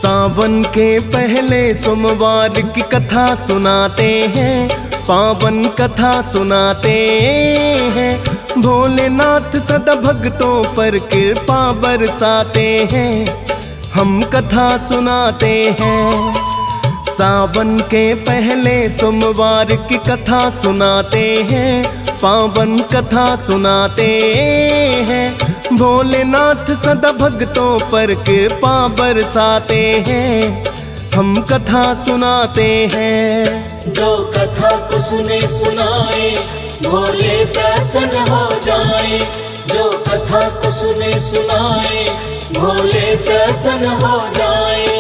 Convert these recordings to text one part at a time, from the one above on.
सावन के पहले सोमवार की कथा सुनाते हैं, पावन कथा सुनाते हैं। भोलेनाथ सदा भक्तों पर कृपा बरसाते हैं, हम कथा सुनाते हैं। सावन के पहले सोमवार की कथा सुनाते हैं, पावन कथा सुनाते हैं। भोलेनाथ सदा भक्तों पर कृपा बरसाते हैं, हम कथा सुनाते हैं। जो कथा को सुने सुनाए भोले प्रसन्न हो जाए, जो कथा को सुने सुनाए भोले प्रसन्न हो जाए।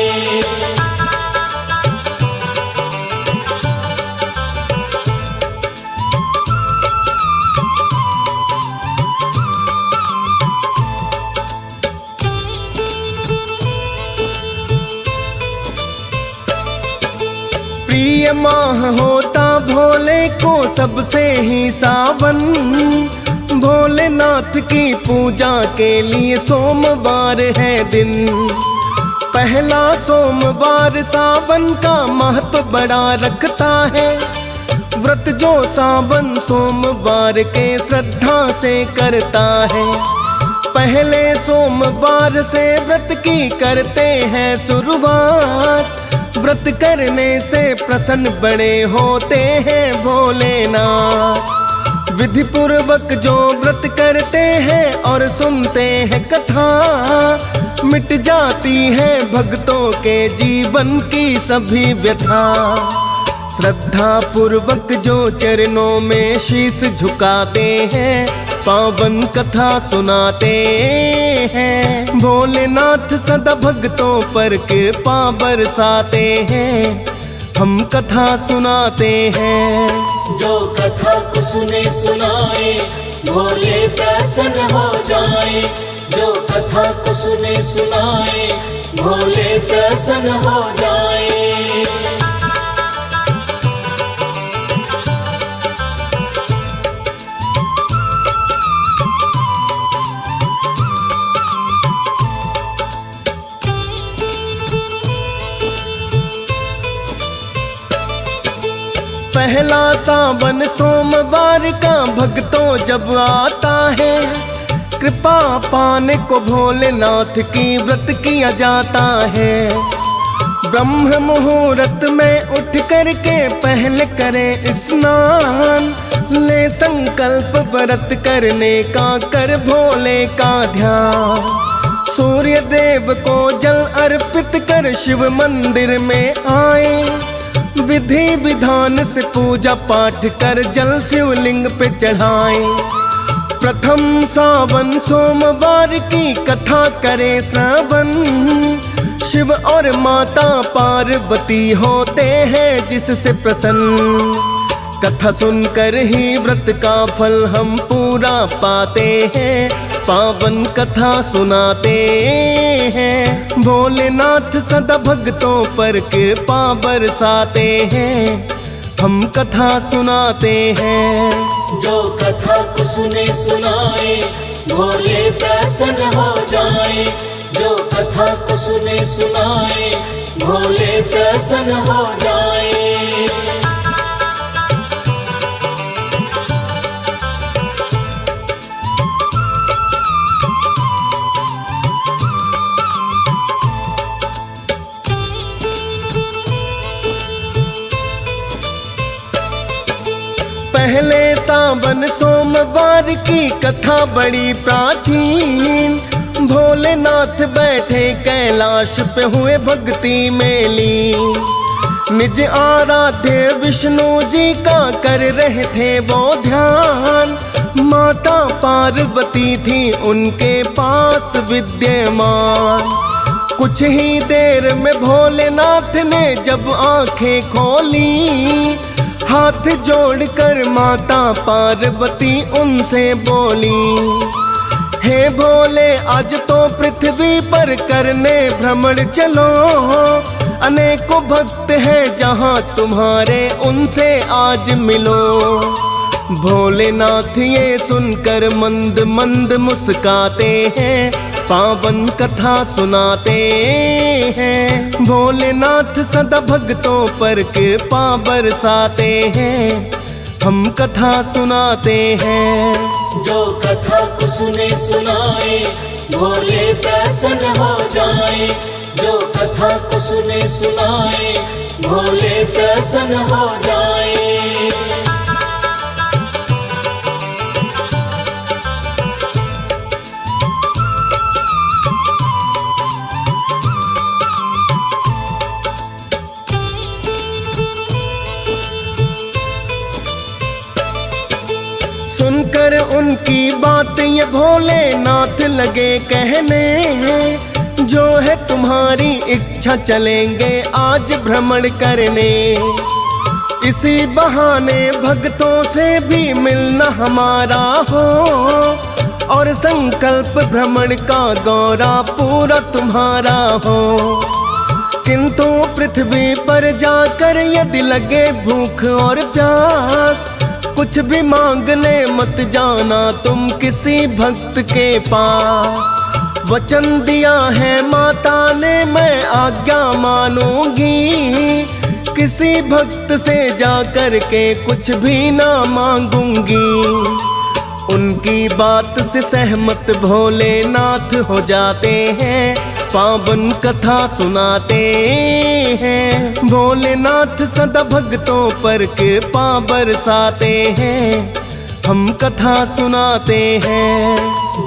प्रिय माह होता भोले को सबसे ही सावन, भोलेनाथ की पूजा के लिए सोमवार है दिन। पहला सोमवार सावन का महत्व बड़ा रखता है। व्रत जो सावन सोमवार के श्रद्धा से करता है, पहले सोमवार से व्रत की करते हैं शुरुआत। व्रत करने से प्रसन्न बड़े होते हैं भोलेनाथ। विधि पूर्वक जो व्रत करते हैं और सुनते हैं कथा, मिट जाती है भक्तों के जीवन की सभी व्यथा। श्रद्धा पूर्वक जो चरणों में शीश झुकाते हैं, पावन कथा सुनाते हैं। भोलेनाथ सदा भक्तों पर कृपा बरसाते हैं, हम कथा सुनाते हैं। जो कथा को सुने सुनाए भोले प्रसन्न हो जाए, जो कथा को सुने सुनाए भोले प्रसन्न हो जाए। पहला सावन सोमवार का भक्तों जब आता है, कृपा पाने को भोलेनाथ की व्रत किया जाता है। ब्रह्म मुहूर्त में उठ करके पहले करें स्नान, ले संकल्प व्रत करने का, कर भोले का ध्यान। सूर्य देव को जल अर्पित कर शिव मंदिर में आए, विधि विधान से पूजा पाठ कर जल शिवलिंग पे चढ़ाएं। प्रथम सावन सोमवार की कथा करें श्रवण, शिव और माता पार्वती होते हैं जिससे प्रसन्न। कथा सुनकर ही व्रत का फल हम पूरा पाते हैं, पावन कथा सुनाते हैं। भोलेनाथ सदा भक्तों पर कृपा बरसाते हैं, हम कथा सुनाते हैं। जो कथा को सुने सुनाए भोले प्रसन्न हो जाए, जो कथा को सुने सुनाए भोले प्रसन्न हो जाए। पहले सावन सोमवार की कथा बड़ी प्राचीन, भोलेनाथ बैठे कैलाश पे हुए भक्ति में लीन। निज आराध्य विष्णु जी का कर रहे थे वो ध्यान, माता पार्वती थी उनके पास विद्यमान। कुछ ही देर में भोलेनाथ ने जब आंखें खोली, हाथ जोड़कर माता पार्वती उनसे बोली, हे भोले आज तो पृथ्वी पर करने भ्रमण चलो, अनेकों भक्त हैं जहाँ तुम्हारे उनसे आज मिलो। भोलेनाथ ये सुनकर मंद मंद मुस्काते हैं, पावन कथा सुनाते हैं। भोलेनाथ सदा भक्तों पर कृपा बरसाते हैं, हम कथा सुनाते हैं। जो कथा को सुने सुनाए भोले प्रसन्न हो जाए। जो कथा को सुने सुनाए भोले प्रसन्न हो जाए। सुनकर उनकी बात ये भोलेनाथ लगे कहने, जो है तुम्हारी इच्छा चलेंगे आज भ्रमण करने। इसी बहाने भक्तों से भी मिलना हमारा हो, और संकल्प भ्रमण का गौरा पूरा तुम्हारा हो। किंतु पृथ्वी पर जाकर यदि लगे भूख और प्यास, कुछ भी मांगने मत जाना तुम किसी भक्त के पास। वचन दिया है माता ने मैं आज्ञा मानूंगी, किसी भक्त से जाकर के कुछ भी ना मांगूंगी। उनकी बात से सहमत भोलेनाथ हो जाते हैं, पावन कथा सुनाते हैं। भोलेनाथ सदा भक्तों पर कृपा बरसाते हैं, हम कथा सुनाते हैं।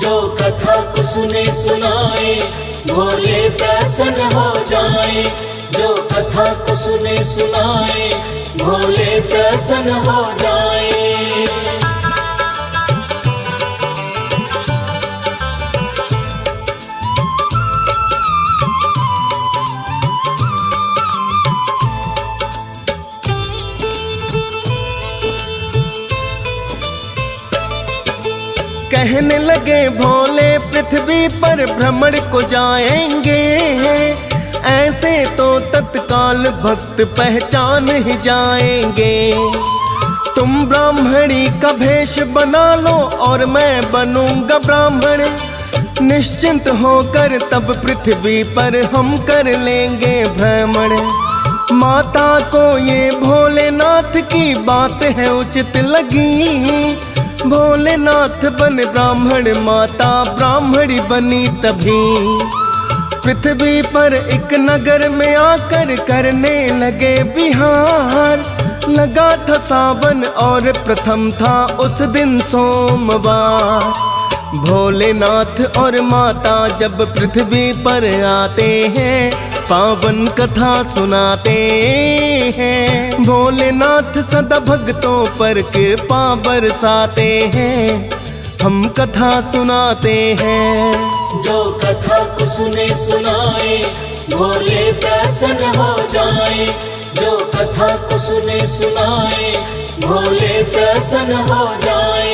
जो कथा को सुने सुनाए भोले प्रसन्न हो जाए। जो कथा को सुने सुनाए भोले प्रसन्न हो जाए। कहने लगे भोले पृथ्वी पर भ्रमण को जाएंगे, ऐसे तो तत्काल भक्त पहचान ही जाएंगे। तुम ब्राह्मणी का भेष बना लो और मैं बनूंगा ब्राह्मण, निश्चिंत होकर तब पृथ्वी पर हम कर लेंगे भ्रमण। माता को ये भोलेनाथ की बात है उचित लगी, भोलेनाथ बन ब्राह्मण, माता ब्राह्मणी बनी तभी। पृथ्वी पर एक नगर में आकर करने लगे विहार, लगा था सावन और प्रथम था उस दिन सोमवार। भोलेनाथ और माता जब पृथ्वी पर आते हैं, पावन कथा सुनाते हैं। भोलेनाथ सदा भक्तों पर कृपा बरसाते हैं, हम कथा सुनाते हैं। जो कथा को सुने सुनाए भोले प्रसन्न हो जाए। जो कथा को सुने सुनाए भोले प्रसन्न हो जाए।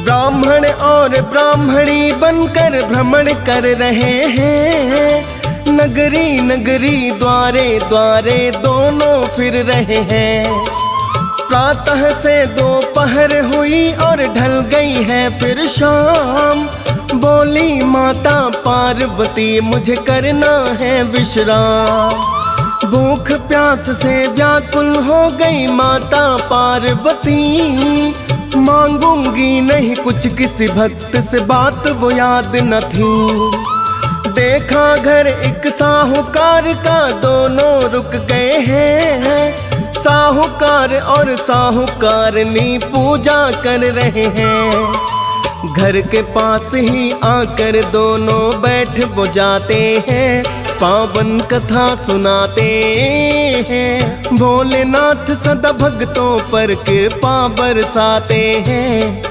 ब्राह्मण और ब्राह्मणी बनकर भ्रमण कर रहे हैं, नगरी नगरी द्वारे द्वारे दोनों फिर रहे हैं। प्रातः से दोपहर हुई और ढल गई है फिर शाम, बोली माता पार्वती मुझे करना है विश्राम। भूख प्यास से व्याकुल हो गई माता पार्वती, मांगूंगी नहीं कुछ किसी भक्त से, बात वो याद न थी। देखा घर एक साहूकार का, दोनों रुक गए हैं। साहूकार और साहूकारनी पूजा कर रहे हैं। घर के पास ही आकर दोनों बैठ वो जाते हैं, पावन कथा सुनाते हैं। भोलेनाथ सदा भक्तों पर कृपा बरसाते हैं,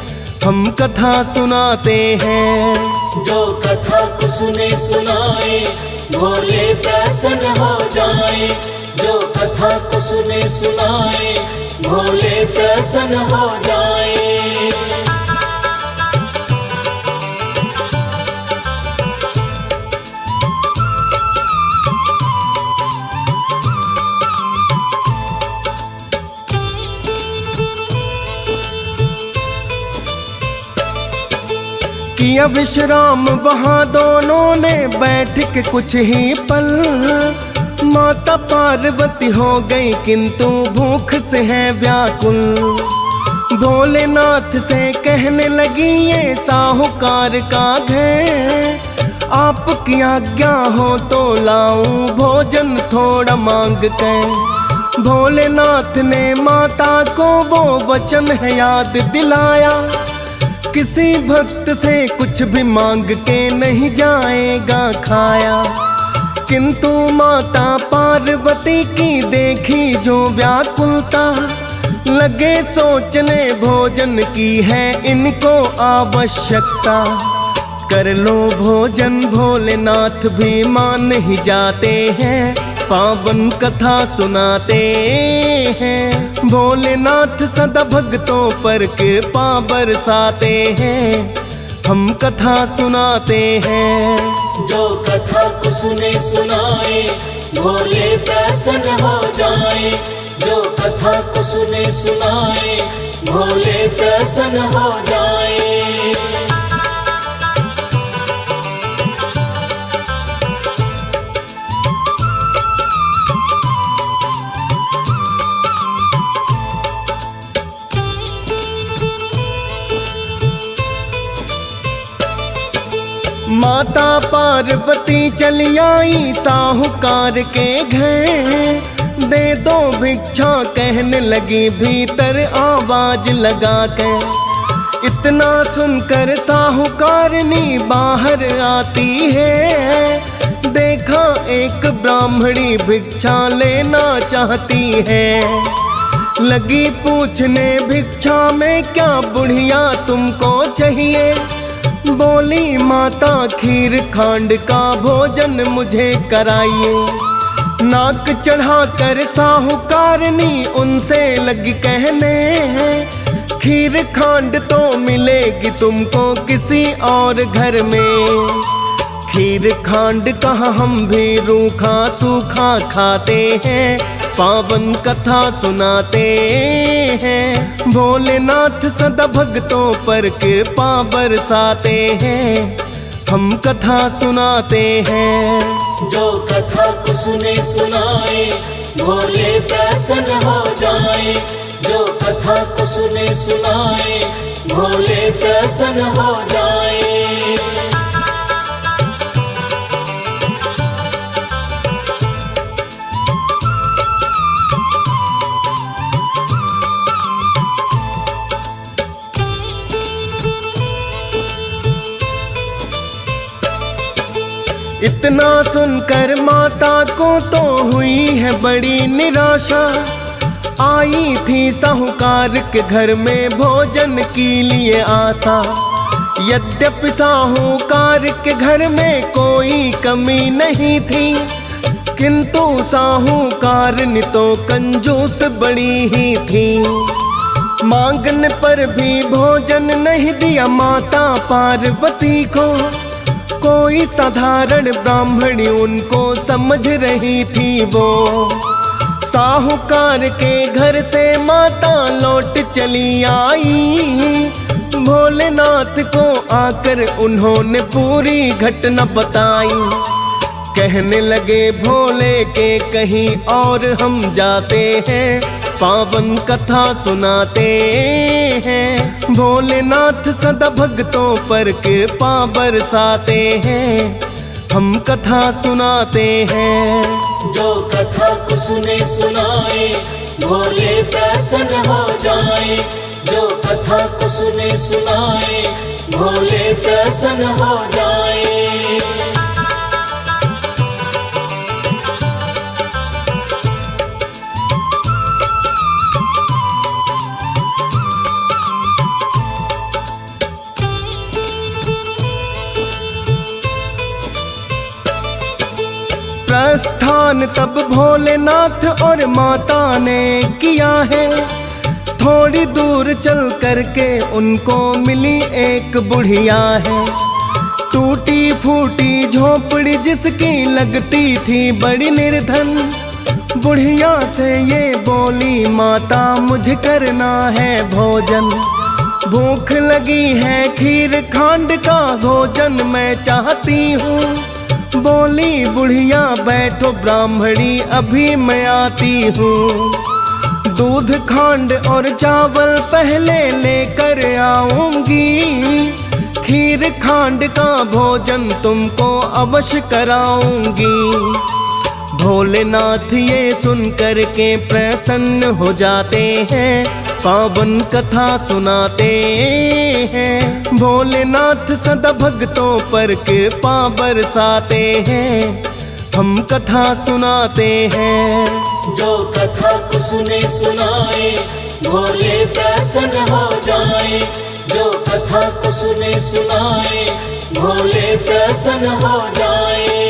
हम कथा सुनाते हैं। जो कथा को सुने सुनाए भोले प्रसन्न हो जाए। जो कथा को सुने सुनाए भोले प्रसन्न हो जाए। किया विश्राम वहाँ दोनों ने बैठ के कुछ ही पल। माता पार्वती हो गई किंतु भूख से है व्याकुल। भोलेनाथ से कहने लगी ये साहूकार का घर, आपकी आज्ञा हो तो लाऊं भोजन थोड़ा मांग कर। भोलेनाथ ने माता को वो वचन है याद दिलाया, किसी भक्त से कुछ भी मांग के नहीं जाएगा खाया। किंतु माता पार्वती की देखी जो व्याकुलता, लगे सोचने भोजन की है इनको आवश्यकता। कर लो भोजन भोलेनाथ भी मान ही जाते हैं, पावन कथा सुनाते हैं। भोलेनाथ सदा भक्तों पर कृपा बरसाते हैं, हम कथा सुनाते हैं। जो कथा को सुने सुनाए भोले प्रसन्न हो जाए। जो कथा को सुने सुनाए भोले प्रसन्न हो जाए। माता पार्वती चली आई साहूकार के घर, दे दो भिक्षा कहने लगी भीतर आवाज लगा कर। इतना सुनकर साहूकारनी बाहर आती है, देखा एक ब्राह्मणी भिक्षा लेना चाहती है। लगी पूछने भिक्षा में क्या बुढ़िया तुमको चाहिए। बोली माता खीर खांड का भोजन मुझे कराइए। नाक चढ़ा कर साहूकारनी उनसे लगी कहने, खीर खांड तो मिलेगी तुमको किसी और घर में। खीर खांड कहाँ हम भी रूखा सूखा खाते हैं, पावन कथा सुनाते हैं। भोलेनाथ सदा भक्तों पर कृपा बरसाते हैं, हम कथा सुनाते हैं। जो कथा को सुने सुनाए भोले प्रसन्न हो जाए। जो कथा को सुने सुनाए भोले प्रसन्न हो जाए। इतना सुनकर माता को तो हुई है बड़ी निराशा। आई थी साहूकार के घर में भोजन के लिए आशा। यद्यपि साहूकार के घर में कोई कमी नहीं थी, किंतु साहूकारनी तो कंजूस बड़ी ही थी। मांगने पर भी भोजन नहीं दिया माता पार्वती को। कोई साधारण ब्राह्मणी उनको समझ रही थी वो। साहूकार के घर से माता लौट चली आई। भोलेनाथ को आकर उन्होंने पूरी घटना बताई। कहने लगे भोले के कहीं और हम जाते हैं, पावन कथा सुनाते हैं। भोलेनाथ सदा भक्तों पर कृपा बरसाते हैं, हम कथा सुनाते हैं। जो कथा को सुने सुनाए भोले प्रसन्न हो जाए। जो कथा को सुने सुनाए भोले प्रसन्न हो जाए। प्रस्थान तब भोलेनाथ और माता ने किया है। थोड़ी दूर चल करके उनको मिली एक बुढ़िया है। टूटी फूटी झोपड़ी जिसकी लगती थी बड़ी निर्धन। बुढ़िया से ये बोली माता मुझे करना है भोजन। भूख लगी है खीर खांड का भोजन मैं चाहती हूँ। बोली बुढ़िया बैठो ब्राह्मणी अभी मैं आती हूँ। दूध खांड और चावल पहले लेकर आऊंगी। खीर खांड का भोजन तुमको अवश्य कराऊंगी। भोलेनाथ ये सुन कर के प्रसन्न हो जाते हैं, पावन कथा सुनाते हैं। भोलेनाथ सदा भक्तों पर कृपा बरसाते हैं, हम कथा सुनाते हैं। जो कथा को सुने सुनाए भोले प्रसन्न हो जाए। जो कथा को सुने सुनाए भोले प्रसन्न हो जाए।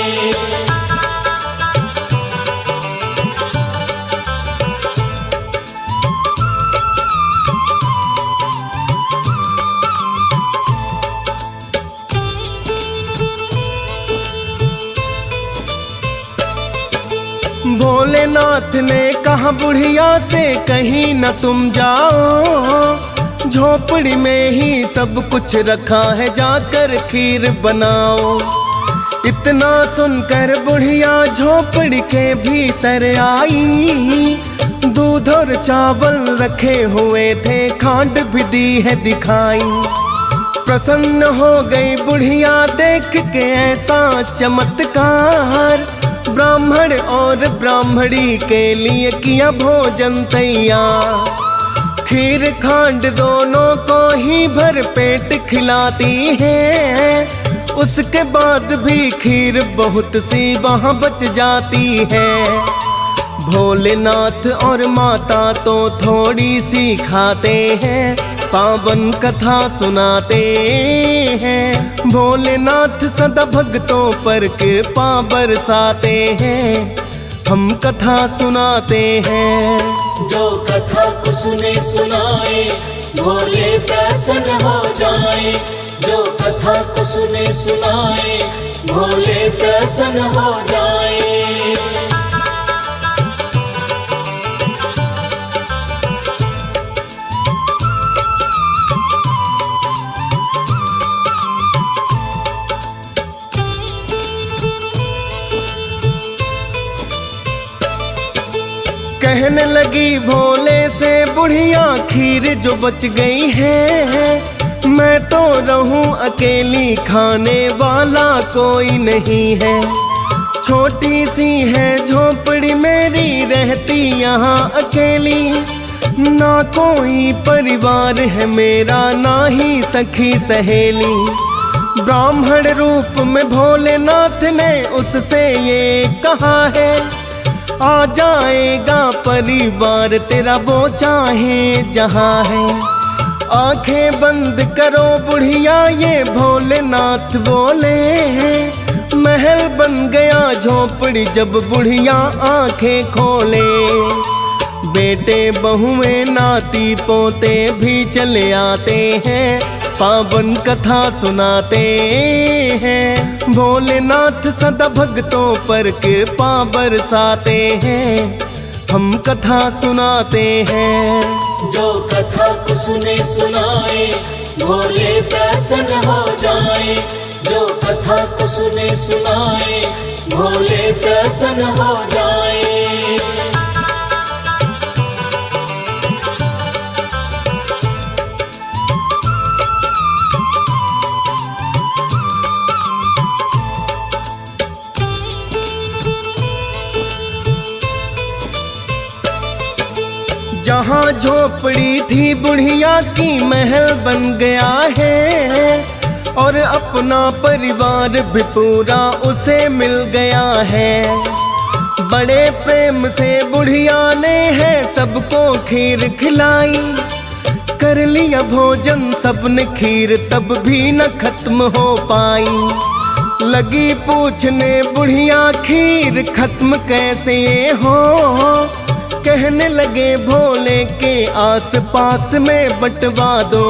भोलेनाथ ने कहा बुढ़िया से कहीं न तुम जाओ। झोपड़ी में ही सब कुछ रखा है, जाकर खीर बनाओ। इतना सुनकर बुढ़िया झोपड़ी के भीतर आई। दूध और चावल रखे हुए थे, खांड भी दी है दिखाई। प्रसन्न हो गई बुढ़िया देख के ऐसा चमत्कार। ब्राह्मण और ब्राह्मणी के लिए किया भोजन तैयार। खीर खांड दोनों को ही भर पेट खिलाती है। उसके बाद भी खीर बहुत सी वहाँ बच जाती है। भोलेनाथ और माता तो थोड़ी सी खाते हैं, पावन कथा सुनाते हैं। भोलेनाथ सदा भक्तों पर कृपा बरसाते हैं, हम कथा सुनाते हैं। जो कथा को सुने सुनाए भोले प्रसन्न हो जाए। जो कथा को सुने सुनाए भोले प्रसन्न हो जाए। कहने लगी भोले से बुढ़िया खीर जो बच गई है, मैं तो रहूं अकेली, खाने वाला कोई नहीं है। छोटी सी है झोपड़ी मेरी, रहती यहाँ अकेली। ना कोई परिवार है मेरा, ना ही सखी सहेली। ब्राह्मण रूप में भोलेनाथ ने उससे ये कहा है, आ जाएगा परिवार तेरा वो चाहे जहाँ है। आंखें बंद करो बुढ़िया ये भोलेनाथ बोले। महल बन गया झोपड़ी जब बुढ़िया आंखें खोले। बेटे बहुएं नाती पोते भी चले आते हैं, पावन कथा सुनाते हैं। भोलेनाथ सदा भक्तों पर कृपा बरसाते हैं, हम कथा सुनाते हैं। जो कथा को सुने सुनाए भोले प्रसन्न हो जाए। जो कथा को सुने सुनाए भोले प्रसन्न हो जाए। जहाँ झोपड़ी थी बुढ़िया की महल बन गया है, और अपना परिवार भी पूरा उसे मिल गया है। बड़े प्रेम से बुढ़िया ने है सबको खीर खिलाई। कर लिया भोजन सबने खीर तब भी न खत्म हो पाई। लगी पूछने बुढ़िया खीर खत्म कैसे हो। कहने लगे भोले के आस पास में बंटवा दो।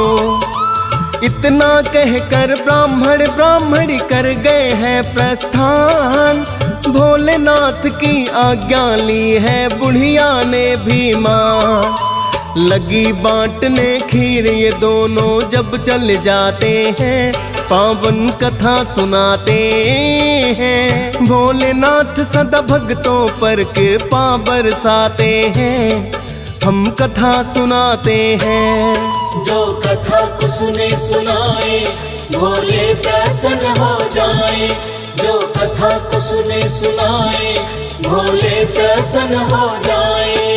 इतना कहकर ब्राह्मण ब्राह्मणी कर गए हैं प्रस्थान। भोलेनाथ की आज्ञा ली है बुढ़िया ने भी मां। लगी बांटने खीर ये दोनों जब चल जाते हैं, पावन कथा सुनाते हैं। भोलेनाथ सदा भक्तों पर कृपा बरसाते हैं, हम कथा सुनाते हैं। जो कथा को सुने सुनाए भोले प्रसन्न हो जाए, जो कथा को सुने सुनाए भोले प्रसन्न हो जाए।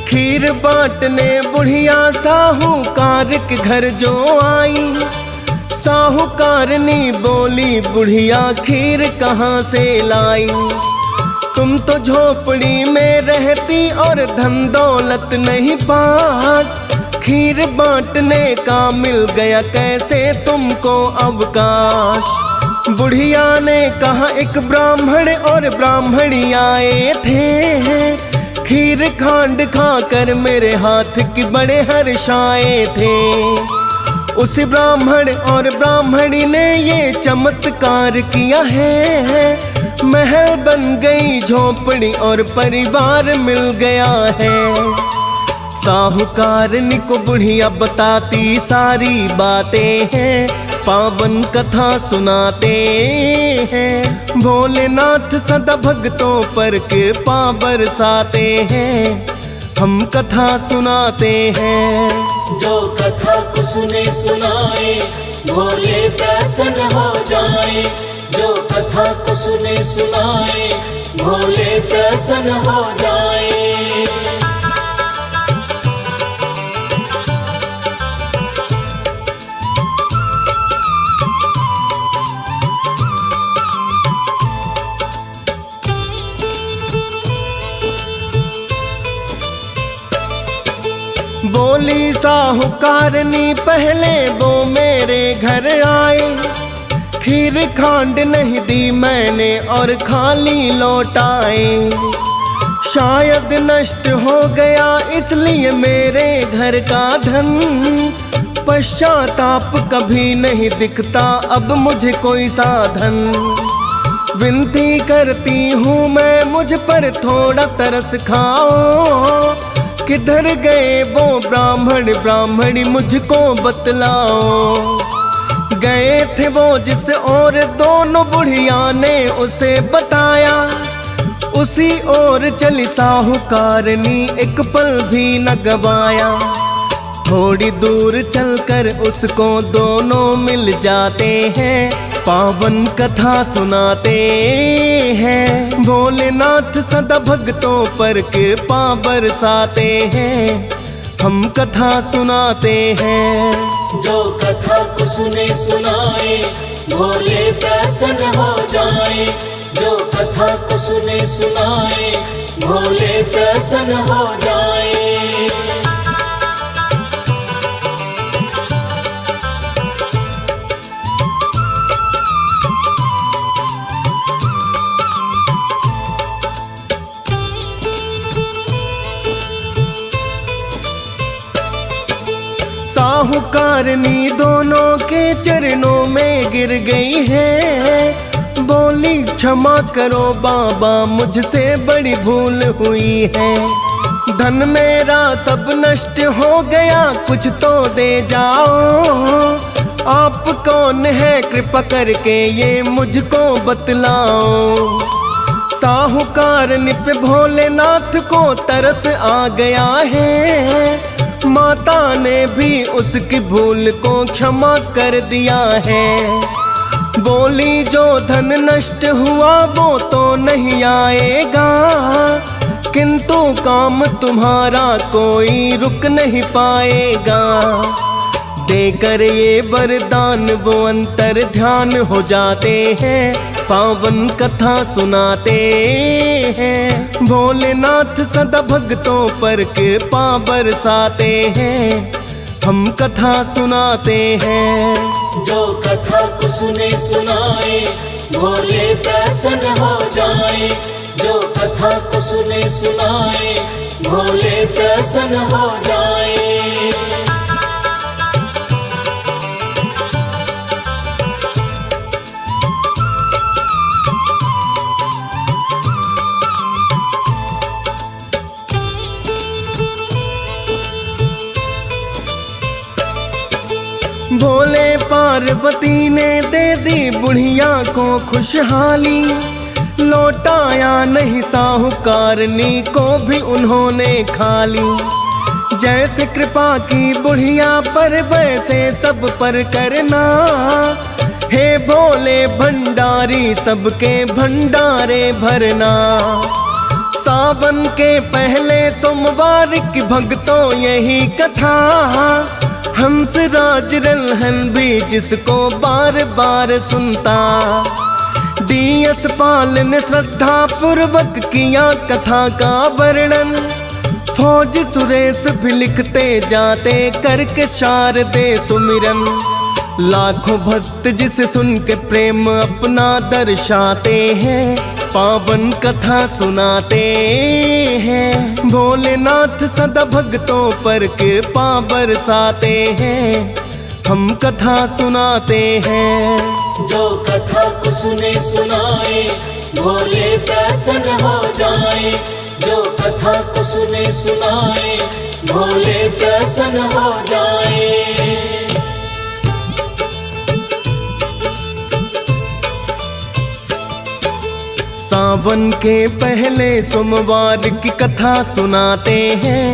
खीर बांटने बुढ़िया साहूकार के घर जो आई, साहूकारनी बोली बुढ़िया खीर कहाँ से लाई। तुम तो झोपड़ी में रहती और धन दौलत नहीं पास, खीर बांटने का मिल गया कैसे तुमको अवकाश। बुढ़िया ने कहा एक ब्राह्मण और ब्राह्मणी आए थे, खीर खांड खाकर मेरे हाथ की बड़े हर्षाए थे। उस ब्राह्मण और ब्राह्मणी ने ये चमत्कार किया है, महल बन गई झोपड़ी और परिवार मिल गया है। साहूकारनी को बुढ़िया बताती सारी बातें हैं, पावन कथा सुनाते हैं। भोलेनाथ सदा भक्तों पर कृपा बरसाते हैं, हम कथा सुनाते हैं। जो कथा को सुने सुनाए भोले प्रसन्न हो जाए, जो कथा को सुने सुनाए भोले प्रसन्न हो जाए। बोली साहूकारनी पहले वो मेरे घर आए, खीर खांड नहीं दी मैंने और खाली लौटाए। शायद नष्ट हो गया इसलिए मेरे घर का धन, पश्चाताप कभी नहीं दिखता अब मुझे कोई साधन। विनती करती हूँ मैं मुझ पर थोड़ा तरस खाओ, किधर गए वो ब्राह्मण ब्राह्मणी मुझको बतलाओ। गए थे वो जिस और दोनों बुढ़िया ने उसे बताया, उसी ओर चली साहूकारनी एक पल भी न गवाया। थोड़ी दूर चलकर उसको दोनों मिल जाते हैं, पावन कथा सुनाते हैं। भोलेनाथ सदा भक्तों पर कृपा बरसाते हैं, हम कथा सुनाते हैं। जो कथा को सुने सुनाए भोले प्रसन्न हो जाए, जो कथा को सुने सुनाए भोले प्रसन्न हो जाए। साहूकारनी दोनों के चरणों में गिर गई है, बोली क्षमा करो बाबा मुझसे बड़ी भूल हुई है। धन मेरा सब नष्ट हो गया कुछ तो दे जाओ, आप कौन है कृपा करके ये मुझको बतलाओ। साहूकारनी पे भोलेनाथ को तरस आ गया है, माता ने भी उसकी भूल को क्षमा कर दिया है। बोली जो धन नष्ट हुआ वो तो नहीं आएगा, किंतु काम तुम्हारा कोई रुक नहीं पाएगा। देकर ये वरदान वो अंतर ध्यान हो जाते हैं, पावन कथा सुनाते हैं। भोलेनाथ सदा भक्तों पर कृपा बरसाते हैं, हम कथा सुनाते हैं। जो कथा को सुने सुनाए भोले प्रसन्न हो जाए, जो कथा को सुने सुनाए भोले प्रसन्न हो जाए। भोले पार्वती ने दे दी बुढ़िया को खुशहाली, लौटाया नहीं साहूकारनी को भी उन्होंने खाली। जैसे कृपा की बुढ़िया पर वैसे सब पर करना, हे भोले भंडारी सबके भंडारे भरना। सावन के पहले सोमवार की भक्तों यही कथा, हंस राज रल्हन भी जिसको बार बार सुनता। डीएस पाल ने श्रद्धा पूर्वक किया कथा का वर्णन, फौज सुरेश भी लिखते जाते करके शारदे सुमिरन। लाखों भक्त जिसे सुन के प्रेम अपना दर्शाते हैं, पावन कथा सुनाते हैं। भोलेनाथ सदा भक्तों पर कृपा बरसाते हैं, हम कथा सुनाते हैं। जो कथा को सुने सुनाए भोले प्रसन्न हो जाए। जो कथा को सुने सुनाए भोले प्रसन्न हो जाए। सावन के पहले सोमवार की कथा सुनाते हैं,